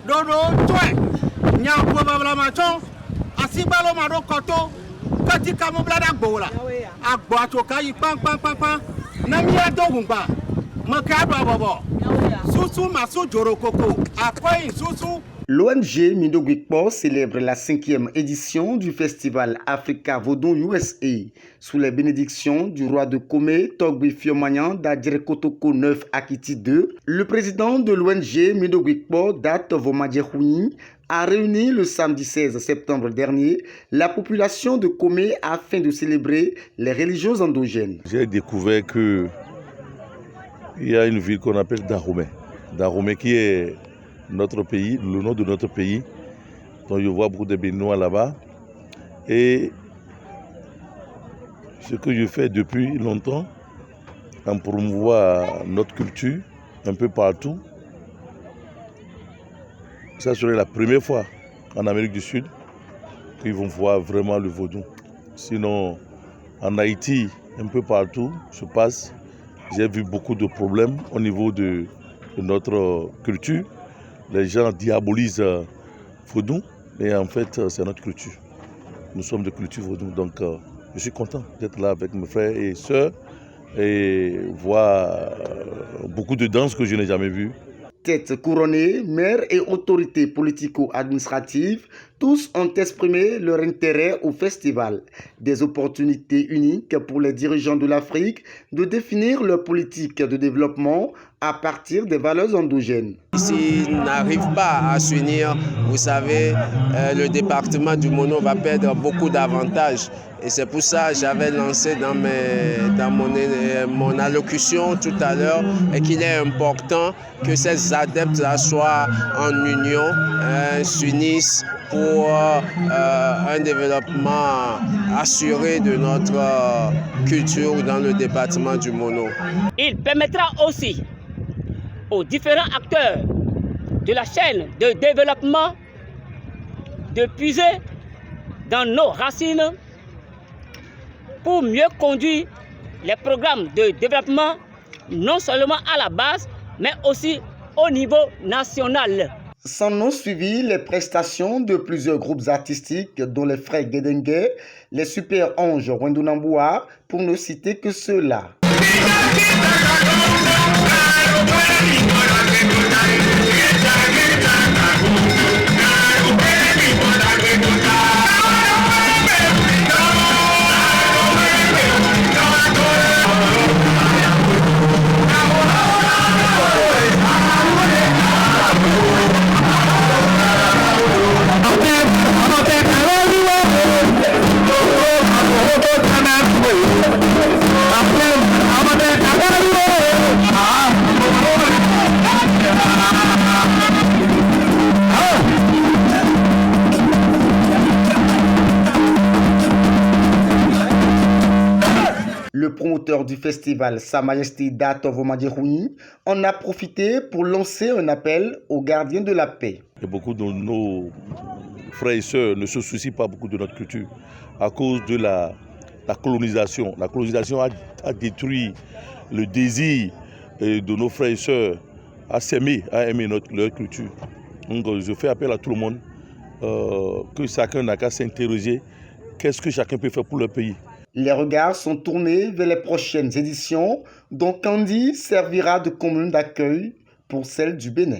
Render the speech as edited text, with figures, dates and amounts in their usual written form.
dodo toi nya probablement ton asibalo maro koto kati kamo blada gbola agbo atoka yi pan na mi adogungba mo ka do bobo susu masu joro koko akoyin susu. L'ONG Mindo Gwikpo célèbre la 5e édition du festival Africa Vodun USA sous les bénédictions du roi de Komé, Togbi Fiomanyan d'Adjere Kotoko 9 Akiti 2. Le président de l'ONG Mindo Gwikpo, Dat Vomadjehouni, a réuni le samedi 16 septembre dernier la population de Komé afin de célébrer les religions endogènes. J'ai découvert qu'il y a une ville qu'on appelle Dahomey. Dahomey qui est notre pays, le nom de notre pays. Donc je vois beaucoup de Béninois là-bas. Et ce que je fais depuis longtemps, en promouvoir notre culture un peu partout, ça serait la première fois en Amérique du Sud qu'ils vont voir vraiment le vaudou. Sinon, en Haïti, un peu partout, se passe. J'ai vu beaucoup de problèmes au niveau de notre culture. Les gens diabolisent vaudou, mais en fait, c'est notre culture. Nous sommes de culture vaudou, donc je suis content d'être là avec mes frères et sœurs et voir beaucoup de danses que je n'ai jamais vues. Têtes couronnées, maires et autorités politico-administratives, tous ont exprimé leur intérêt au festival. Des opportunités uniques pour les dirigeants de l'Afrique de définir leur politique de développement à partir des valeurs endogènes. S'ils n'arrivent pas à s'unir, vous savez, le département du Mono va perdre beaucoup d'avantages. Et c'est pour ça que j'avais lancé dans mon allocution tout à l'heure qu'il est important que ces adeptes-là soient en union, s'unissent pour un développement assuré de notre culture dans le département du Mono. Il permettra aussi aux différents acteurs de la chaîne de développement de puiser dans nos racines pour mieux conduire les programmes de développement, non seulement à la base, mais aussi au niveau national. S'en ont suivi les prestations de plusieurs groupes artistiques, dont les frères Guédengue, les Super Anges Wendunamboua, pour ne citer que ceux-là. Le promoteur du festival, Sa Majesté Dat Vomadjehouni, en a profité pour lancer un appel aux gardiens de la paix. Et beaucoup de nos frères et sœurs ne se soucient pas beaucoup de notre culture à cause de la colonisation. La colonisation a détruit le désir de nos frères et sœurs à s'aimer, à aimer leur culture. Donc je fais appel à tout le monde que chacun n'a qu'à s'interroger qu'est-ce que chacun peut faire pour le pays. Les regards sont tournés vers les prochaines éditions, dont Kandi servira de commune d'accueil pour celle du Bénin.